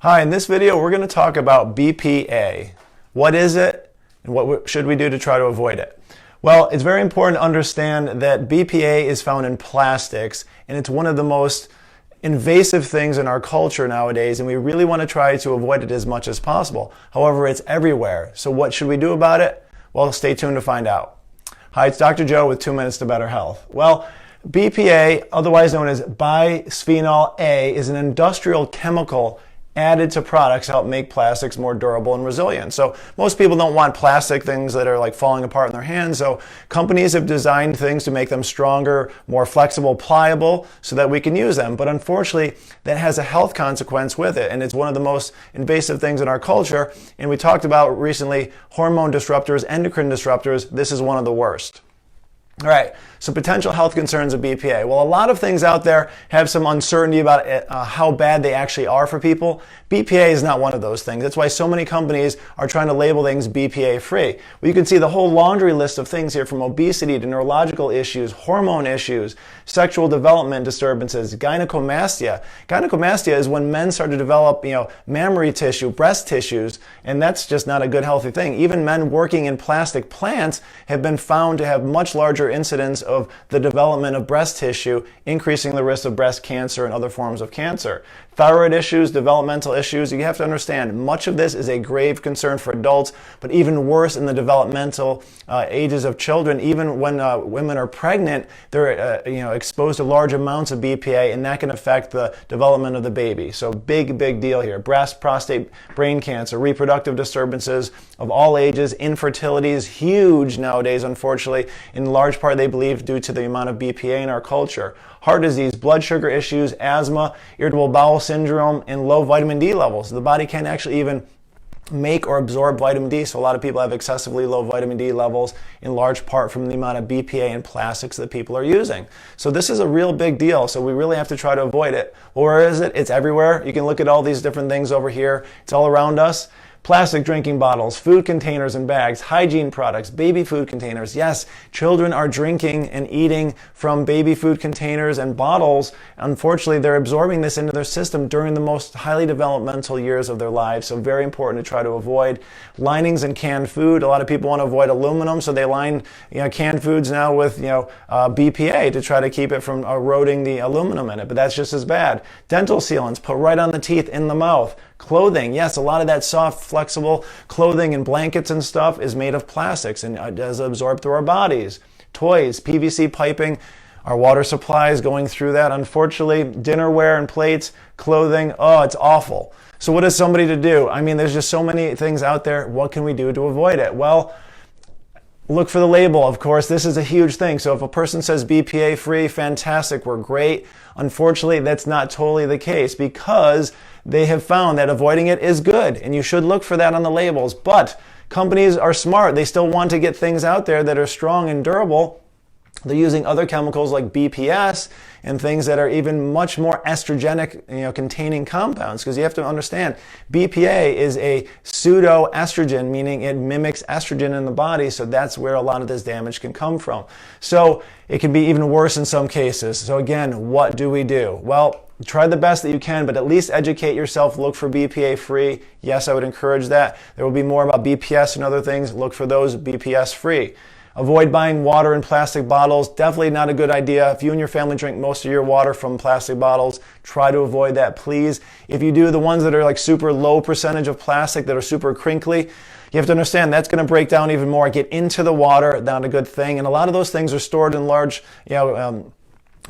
Hi, in this video we're going to talk about BPA. What is it and what should we do to try to avoid it? Well, it's very important to understand that BPA is found in plastics and it's one of the most invasive things in our culture nowadays, and we really want to try to avoid it as much as possible. However, it's everywhere. So what should we do about it? Well, stay tuned to find out. Hi, it's Dr. Joe with 2 Minutes to Better Health. Well, BPA, otherwise known as bisphenol A, is an industrial chemical added to products to help make plastics more durable and resilient. So most people don't want plastic things that are like falling apart in their hands. So companies have designed things to make them stronger, more flexible, pliable, so that we can use them. But unfortunately, that has a health consequence with it. And it's one of the most invasive things in our culture. And we talked about recently hormone disruptors, endocrine disruptors. This is one of the worst. All right, so potential health concerns of BPA. Well, a lot of things out there have some uncertainty about how bad they actually are for people. BPA is not one of those things. That's why so many companies are trying to label things BPA free. Well, you can see the whole laundry list of things here, from obesity to neurological issues, hormone issues, sexual development disturbances, gynecomastia. Gynecomastia is when men start to develop, mammary tissue, breast tissues, and that's just not a good, healthy thing. Even men working in plastic plants have been found to have much larger incidence of the development of breast tissue, increasing the risk of breast cancer and other forms of cancer. Thyroid issues, developmental issues, you have to understand much of this is a grave concern for adults, but even worse in the developmental ages of children. Even when women are pregnant, they're exposed to large amounts of BPA, and that can affect the development of the baby. So big deal here. Breast, prostate, brain cancer, reproductive disturbances of all ages, infertility is huge nowadays, unfortunately, in large part they believe due to the amount of BPA in our culture. Heart disease, blood sugar issues, asthma, irritable bowel syndrome, and low vitamin D levels. The body can't actually even make or absorb vitamin D, so a lot of people have excessively low vitamin D levels, in large part from the amount of BPA and plastics that people are using. So this is a real big deal, so we really have to try to avoid it. Well, where is it? It's everywhere. You can look at all these different things over here. It's all around us. Plastic drinking bottles, food containers and bags, hygiene products, baby food containers. Yes, children are drinking and eating from baby food containers and bottles. Unfortunately, they're absorbing this into their system during the most highly developmental years of their lives, so very important to try to avoid. Linings in canned food. A lot of people want to avoid aluminum, so they line canned foods now with BPA to try to keep it from eroding the aluminum in it, but that's just as bad. Dental sealants, put right on the teeth, in the mouth. Clothing, yes, a lot of that soft, flexible clothing and blankets and stuff is made of plastics and does absorb through our bodies. Toys, PVC piping, our water supply is going through that. Unfortunately, dinnerware and plates, clothing, it's awful. So what is somebody to do? I mean, there's just so many things out there. What can we do to avoid it? Well, look for the label, of course. This is a huge thing. So if a person says BPA free, fantastic, we're great. Unfortunately, that's not totally the case, because they have found that avoiding it is good, and you should look for that on the labels. But companies are smart. They still want to get things out there that are strong and durable. They're using other chemicals like BPS and things that are even much more estrogenic, containing compounds. Because you have to understand, BPA is a pseudoestrogen, meaning it mimics estrogen in the body. So that's where a lot of this damage can come from. So it can be even worse in some cases. So again, what do we do? Well, try the best that you can, but at least educate yourself. Look for BPA free. Yes, I would encourage that. There will be more about BPS and other things. Look for those BPS free. Avoid buying water in plastic bottles. Definitely not a good idea. If you and your family drink most of your water from plastic bottles, try to avoid that, please. If you do, the ones that are like super low percentage of plastic, that are super crinkly, you have to understand that's going to break down even more, get into the water, not a good thing. And a lot of those things are stored in large,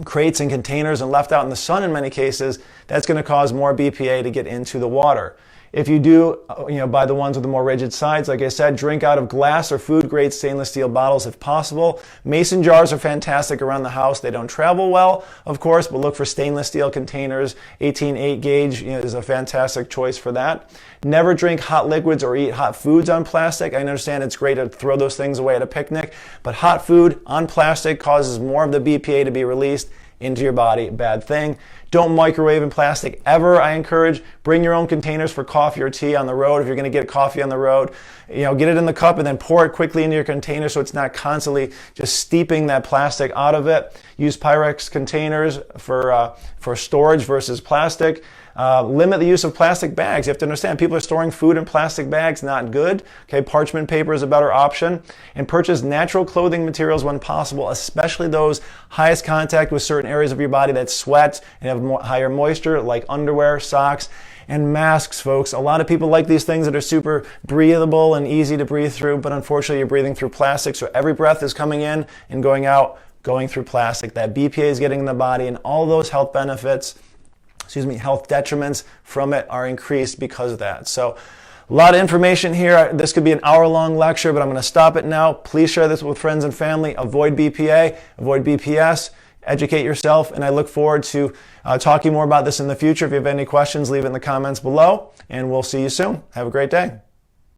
crates and containers and left out in the sun in many cases. That's going to cause more BPA to get into the water. If you do, buy the ones with the more rigid sides, like I said, drink out of glass or food-grade stainless steel bottles if possible. Mason jars are fantastic around the house. They don't travel well, of course, but look for stainless steel containers. 18/8 gauge is a fantastic choice for that. Never drink hot liquids or eat hot foods on plastic. I understand it's great to throw those things away at a picnic, but hot food on plastic causes more of the BPA to be released into your body. Bad thing. Don't microwave in plastic ever. I encourage bring your own containers for coffee or tea on the road. If you're going to get coffee on the road, get it in the cup and then pour it quickly into your container so it's not constantly just steeping that plastic out of it. Use Pyrex containers for storage versus plastic. Limit the use of plastic bags. You have to understand, people are storing food in plastic bags, not good. Okay, parchment paper is a better option. And purchase natural clothing materials when possible, especially those highest contact with certain areas of your body that sweat and have higher moisture, like underwear, socks, and masks, folks. A lot of people like these things that are super breathable and easy to breathe through, but unfortunately you're breathing through plastic, so every breath is coming in and going out, going through plastic. That BPA is getting in the body, and all those health benefits, health detriments from it are increased because of that. So a lot of information here. This could be an hour-long lecture, but I'm going to stop it now. Please share this with friends and family. Avoid BPA, avoid BPS, educate yourself, and I look forward to talking more about this in the future. If you have any questions, leave it in the comments below, and we'll see you soon. Have a great day.